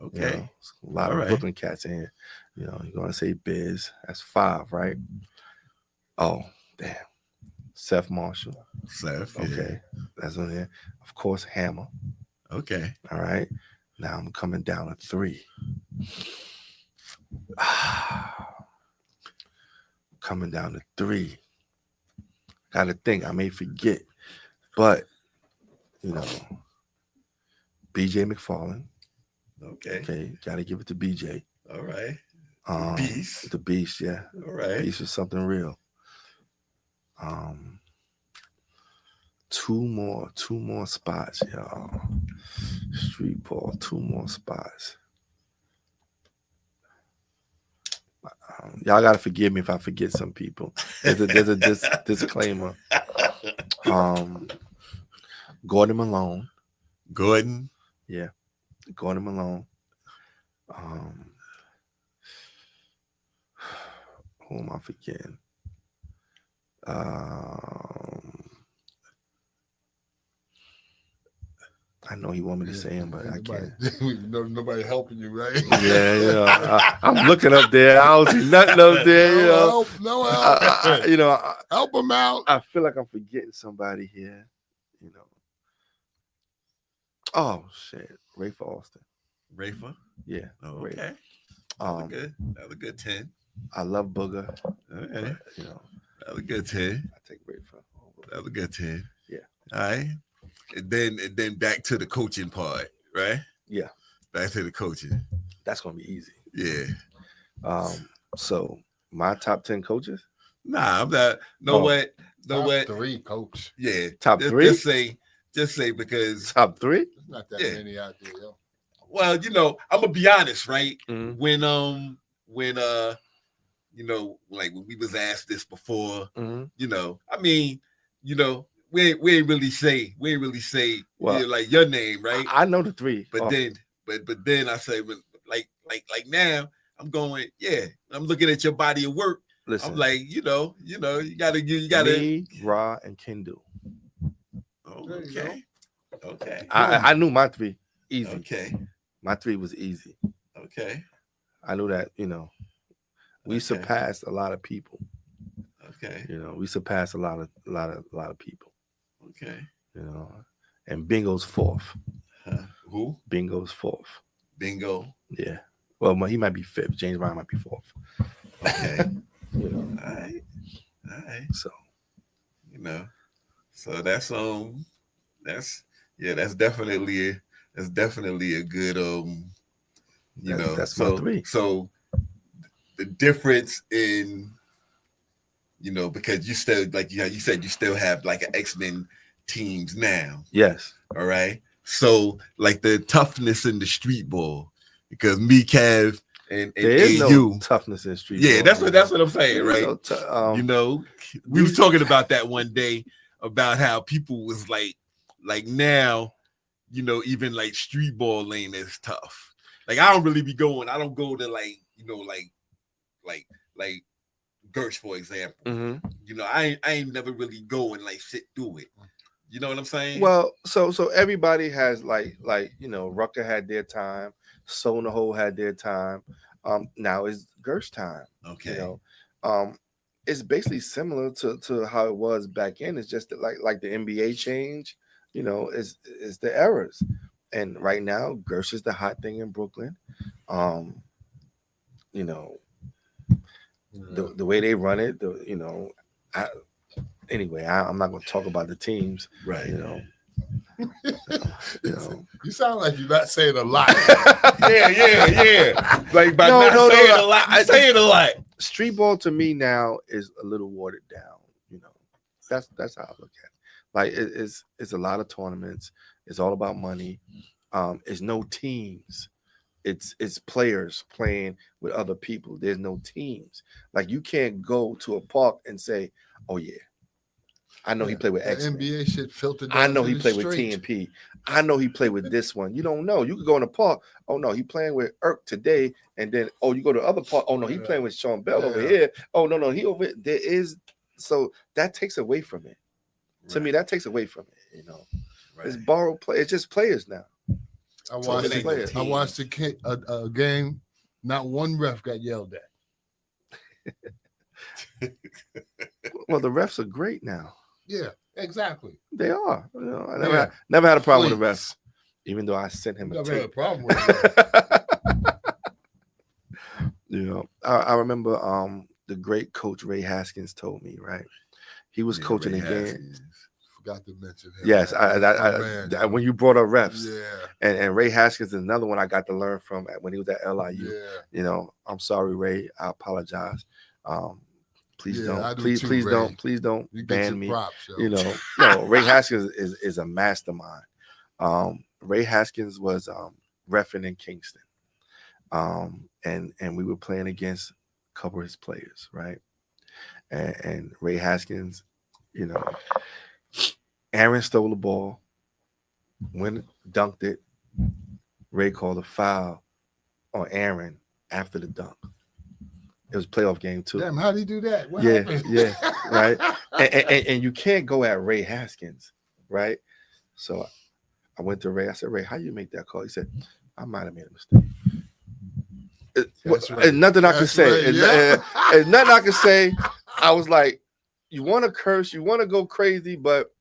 Okay. You know, a lot All of right. Brooklyn cats in here. You know, you're going to say Biz. That's 5, right? Oh, damn. Seth Marshall. Seth. Yeah. Okay, that's on there. Of course, Hammer. Okay. All right. Now I'm coming down to 3. Coming down to 3. Got to think. I may forget, but you know, BJ McFarland. Okay. Okay, got to give it to BJ. All right. Beast. The Beast, yeah. All right. Beast was something real. 2 more spots, y'all. Street ball, 2 more spots. Y'all gotta forgive me if I forget some people. There's a disclaimer. Gordon Malone. Gordon. Yeah, Gordon Malone. Who am I forgetting? I know he want me to say him, but I can't. Nobody helping you, right? Yeah, you know, I'm looking up there. I don't see nothing up there. You know, No help. you know, help him out. I feel like I'm forgetting somebody here. You know. Oh shit, Rafer Austin. Rafer. Yeah. Oh, okay. Rafer. Good. That was a good 10. I love Booger. Okay. But, you know, that was a good 10. I take Rafer. That was a good 10. Yeah. All right. And then back to the coaching part, right? Yeah. Back to the coaching. That's gonna be easy. Yeah. So my top 10 coaches? Nah, I'm not. What? Top what? 3, coach. Yeah. Top 3? Just say because top 3? There's not that many out there, yo. Well, you know, I'm gonna be honest, right? Mm-hmm. When you know, like when we was asked this before, mm-hmm. you know, I mean, you know, we ain't really say well, you know, like your name, right? I know the 3. But then I say, like now I'm going, yeah, I'm looking at your body of work. Listen, I'm like, you gotta me, Ra, and Kendu. Oh, okay. I knew my 3 easy. Okay. My 3 was easy. Okay. I knew that, you know, we surpassed a lot of people. Okay. You know, we surpassed a lot of people. Okay. You know, and Bingo's 4th. Who? Bingo's 4th. Bingo. Yeah. Well, he might be 5th. James Brown might be 4th. Okay. You know. All right. So, you know, so that's definitely a good you know. That's so my 3. So the difference in, you know, because you still, like you said, you still have like an X-Men teams now. Yes. All right. So like the toughness in the street ball, because me, Kev, and there is AU, no toughness in street ball. Yeah, that's what I'm saying, right? You know, we was talking about that one day about how people was like now, you know, even like street ball lane is tough. Like I don't go to like, you know, like Gersh, for example. Mm-hmm. You know, I ain't never really go and like sit through it. You know what I'm saying? Well, so everybody has like you know, Rucker had their time, Sonaho had their time. Now it's Gersh time. Okay. You know, it's basically similar to how it was back in. It's just that like the NBA change. You know, is the errors, and right now Gersh is the hot thing in Brooklyn. You know, the way they run it. You know, anyway, I'm not going to talk about the teams. Right. You know. You sound like you're not saying a lot. yeah. Like by not saying a lot, I say it a lot. Street ball to me now is a little watered down. You know, that's how I look at it. Like it's a lot of tournaments. It's all about money. It's no teams. It's players playing with other people. There's no teams. Like you can't go to a park and say, "Oh yeah, I know he played with X-Men. NBA shit filtered down. I know he played with TNP. I know he played with this one." You don't know. You could go in the park. Oh no, he playing with Irk today, and then you go to the other park. Oh no, he playing with Sean Bell over here. Oh no, he over here. There is, so that takes away from it. To me, that takes away from it. You know. Right. It's borrowed play. It's just players now. I So watched it ain't no I team. watched a game. Not one ref got yelled at. Well, the refs are great now. Yeah, exactly. They are. You know, I Yeah. never had a problem with the Please. refs, even though I sent him a Never had a tape. problem with it. You know, I remember the great coach Ray Haskins told me, right? He was coaching Ray the game. Haskins. Forgot to mention him. Yes, man. when you brought up refs, Yeah. and Ray Haskins is another one I got to learn from when he was at LIU. Yeah. You know, I'm sorry, Ray. I apologize. Please Yeah, don't. I do Please, too, please Ray. don't. Please don't You get ban your me. props, yo. You know, no. Ray Haskins is a mastermind. Ray Haskins was reffing in Kingston, and we were playing against a couple of his players, right? And Ray Haskins, you know, Aaron stole the ball, went dunked it. Ray called a foul on Aaron after the dunk. It was a playoff game too. Damn, how did he do that? What Yeah, happened? yeah, right. And you can't go at Ray Haskins, right? So I went to Ray. I said, Ray, how you make that call? He said, I might have made a mistake. That's right. And nothing I can That's say. right, And- yeah. and nothing I can say. I was like, you want to curse, you want to go crazy, but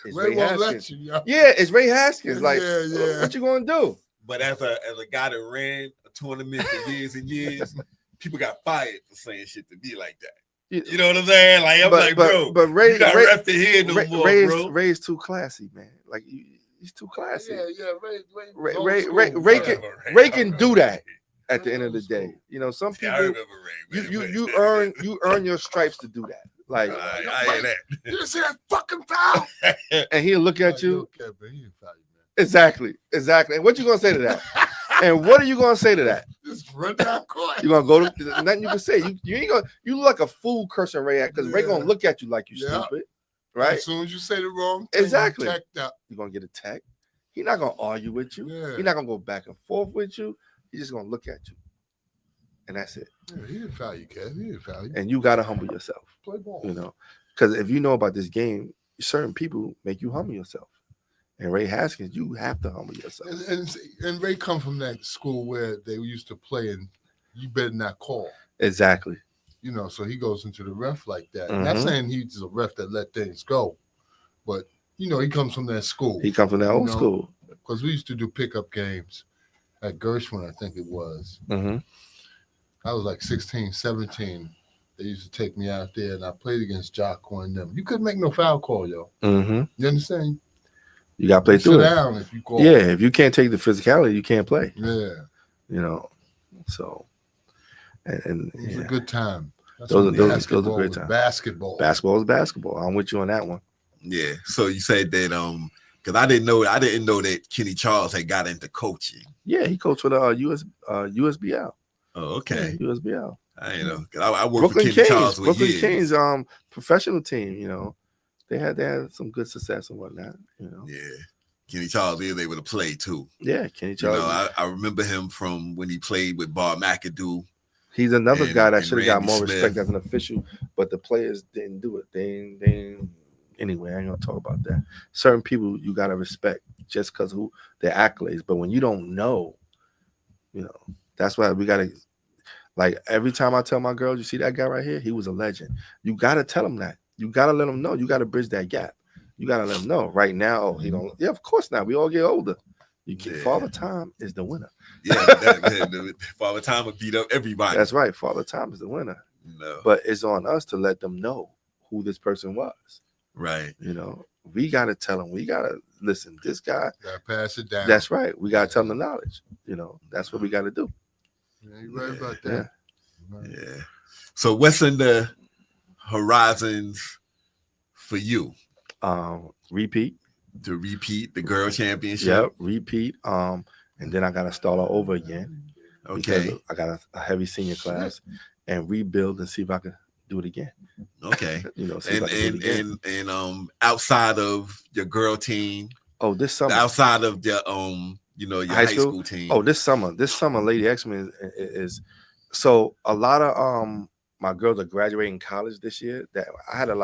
it's Ray Ray won't Haskins. let you, yo. Yeah, it's Ray Haskins. Like, Yeah. what you gonna do? But as a guy that ran a tournament for years and years, people got fired for saying shit to me like that. You know what I'm saying? Like I'm bro, but Ray, you got ref in here no more, bro. Ray's too classy, man. Like he's too classy. Yeah. Ray Ray can do that at the end of the day. You know, some Yeah, I people remember Ray. you earn your stripes to do that. Like, I hear that. You didn't see that fucking foul. and he'll look at you. Okay, but he didn't foul you, man. Exactly. And what you gonna say to that? And what are you gonna say to that? Just run down court. You gonna go to nothing you can say. You ain't gonna. You look like a fool cursing Ray at because Ray gonna look at you like you stupid, right? As soon as you say the wrong thing, Exactly. you're teched up. You're gonna get a tech. He's not gonna argue with you. Yeah. He's not gonna go back and forth with you. He's just gonna look at you, and that's it. Yeah, he didn't foul you, Kev. He didn't foul you. And you gotta humble yourself. Play ball. You know, because if you know about this game, certain people make you humble yourself. And Ray Haskins, you have to humble yourself. And Ray come from that school where they used to play and you better not call. Exactly. You know, so he goes into the ref like that. Mhm. Not saying he's a ref that let things go, but you know, he comes from that school. He comes from that old school. Because we used to do pickup games at Gershwin, I think it was. Mm-hmm. I was like 16, 17. They used to take me out there and I played against Jocko and them. You couldn't make no foul call, yo. Mm-hmm. You understand? You gotta play through Sit it. down if you call. Yeah, if you can't take the physicality, you can't play. Yeah. You know, so and It was yeah. a good time. That's Those when are basketball great was times. Basketball. Basketball is basketball. I'm with you on that one. Yeah. So you said that because I didn't know that Kenny Charles had got into coaching. Yeah, he coached with USBL. Oh, okay. Yeah, USBL. I know. 'Cause I worked Brooklyn for Kenny Kings. Charles for Brooklyn years. Kings professional team, you know. They had some good success and whatnot, you know. Yeah. Kenny Charles is able to play too. Yeah, Kenny You Charles. know, I remember him from when he played with Bob McAdoo. He's another guy that and should have got Randy more Smith. respect as an official, but the players didn't do it. They anyway, I ain't gonna talk about that. Certain people you gotta respect just because who their accolades, but when you don't know, you know, that's why we gotta, like, every time I tell my girls, you see that guy right here, he was a legend. You gotta tell them that. You gotta let them know. You gotta bridge that gap. You gotta let them know right now. Oh, he don't. Yeah, of course not. We all get older. You get Father Time is the winner. Yeah, Father Time would beat up everybody. That's right. Father Time is the winner. No. But it's on us to let them know who this person was. Right. You know, we gotta tell them. We gotta listen. This guy. Gotta pass it down. That's right. We gotta tell them the knowledge. You know, that's what we gotta do. Yeah, you're right about that. Yeah. So what's in the horizons for you? Repeat. To repeat the girl championship. Yep, repeat. And then I gotta start all over again. Okay. Because I got a heavy senior class and rebuild and see if I can do it again. Okay. You know, see if I can do it again. And outside of your girl team. Oh, this summer. Outside of the your high school team. Oh, this summer, Lady X-Men is so a lot of my girls are graduating college this year. That I had to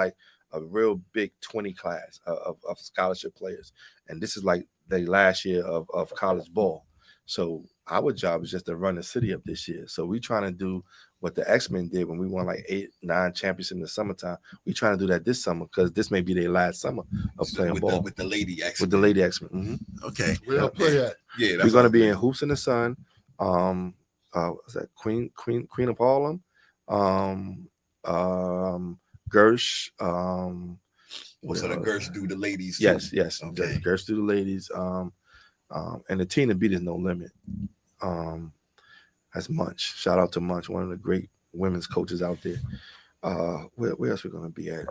a real big 20 class of scholarship players, and this is like the last year of college ball. So our job is just to run the city up this year. So we trying to do what the X-Men did when we won like 8-9 championships in the summertime. We trying to do that this summer because this may be their last summer of playing ball with the lady X-Men. With the lady X-Men. Mm-hmm. Okay, where they'll play at? Yeah, we're gonna be in Hoops in the Sun. What's that? Queen of Harlem. Gersh. So the Gersh do the ladies too? Yes. Okay. Gersh do the ladies. And the team to beat is No Limit. That's Munch. Shout out to Munch, one of the great women's coaches out there. Where else we gonna be at?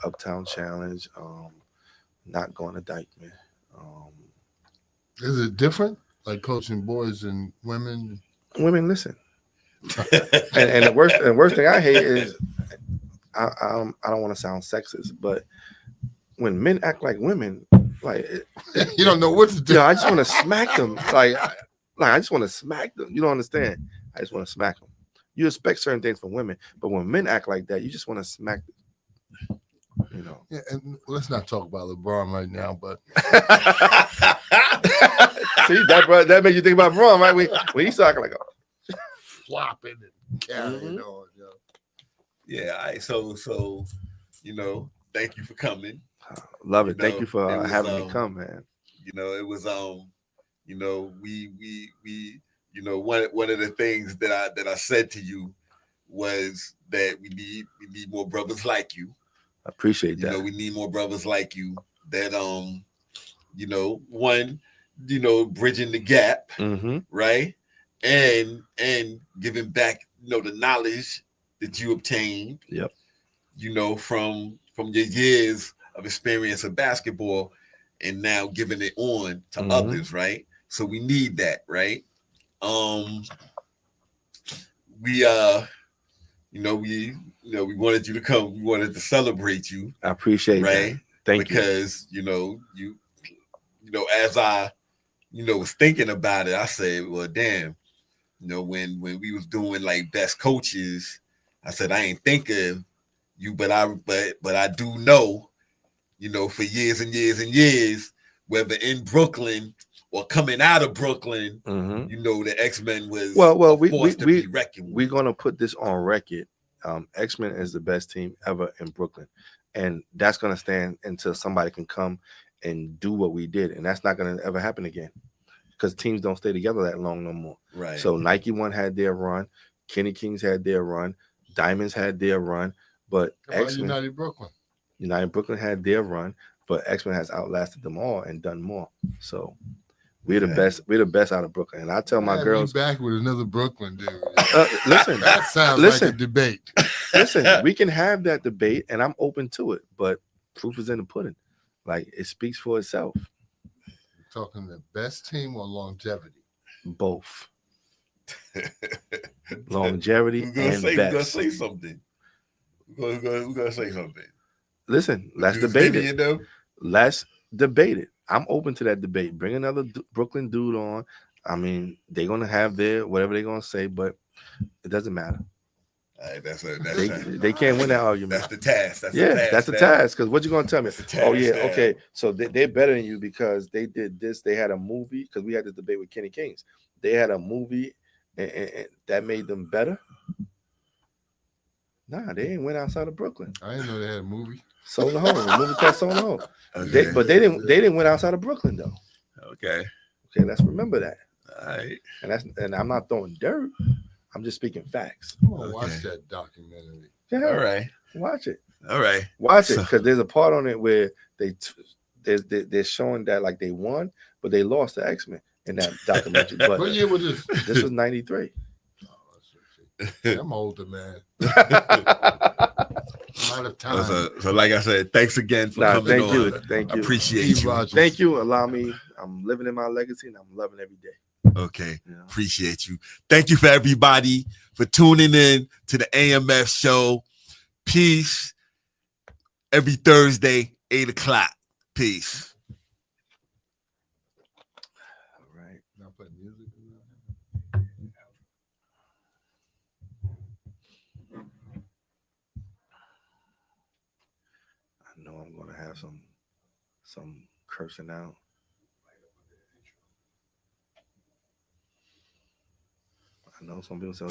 Uptown Challenge. Not going to Dykeman. Is it different, like coaching boys and women? Women listen. and the worst thing I hate is I don't want to sound sexist, but when men act like women, like you don't know what to do. I just want to smack them. Like I just want to smack them. You don't understand? I just want to smack them. You expect certain things from women, but when men act like that, you just want to smack them. You know. Yeah, and let's not talk about LeBron right now, but see that makes you think about LeBron, right? When he's talking like flopping and carrying on. Yeah. All right. So thank you for coming. Love it. Thank you for having me come, man. It was we one of the things that I said to you was that we need more brothers like you. I appreciate that. We need more brothers like you that bridging the gap, right? And giving back, the knowledge that you obtained. Yep. From your years of experience of basketball, and now giving it on to others, right? So we need that, right? We wanted you to come. We wanted to celebrate you. I appreciate right? That. Thank you. Because as I was thinking about it, I said, well, damn, when we was doing like best coaches, I said I ain't think of you, but I do know, for years and years and years, whether in Brooklyn or coming out of Brooklyn, the X-Men was we're gonna put this on record. X-Men is the best team ever in Brooklyn, and that's gonna stand until somebody can come and do what we did, and that's not gonna ever happen again because teams don't stay together that long no more. Right. So Nike One had their run, Kenny Kings had their run, Diamonds had their run, but X-Men, United Brooklyn had their run, but X-Men has outlasted them all and done more. So we're the best. We're the best out of Brooklyn, and I tell my girls back with another Brooklyn dude. Listen, that sounds like a debate. Listen, we can have that debate, and I'm open to it. But proof is in the pudding. Like it speaks for itself. You're talking the best team or longevity? Both. Longevity and best. We're gonna say something. We're gonna say something. Listen, let's debate it. Let's debate it. I'm open to that debate. Bring another Brooklyn dude on. I mean, they're gonna have their whatever they're gonna say, but it doesn't matter. All right, they can't win that argument. That's the task. That's the task. Because what you gonna tell me? Oh yeah, man. Okay. So they're better than you because they did this. They had a movie because we had this debate with Kenny Kings. They had a movie and that made them better. Nah, they ain't went outside of Brooklyn. I didn't know they had a movie. Sold the Home, a movie called Sold the Home. Okay. They didn't win outside of Brooklyn though. Okay, let's remember that. All right. And I'm not throwing dirt. I'm just speaking facts. I'm gonna watch that documentary. Yeah. All right. Watch it. All right. Watch it because there's a part on it where they're showing that like they won, but they lost to X-Men in that documentary. But what year was this? This was 93. I'm older, man. Out of time. So like I said, thanks again for coming on. Thank you. I appreciate you. Rogers. Thank you. Allow me. I'm living in my legacy and I'm loving every day. Okay. Appreciate you. Thank you for everybody for tuning in to the AMF show. Peace. Every Thursday, 8:00. Peace. All right. Now put music in there. have some cursing out. I know some people say.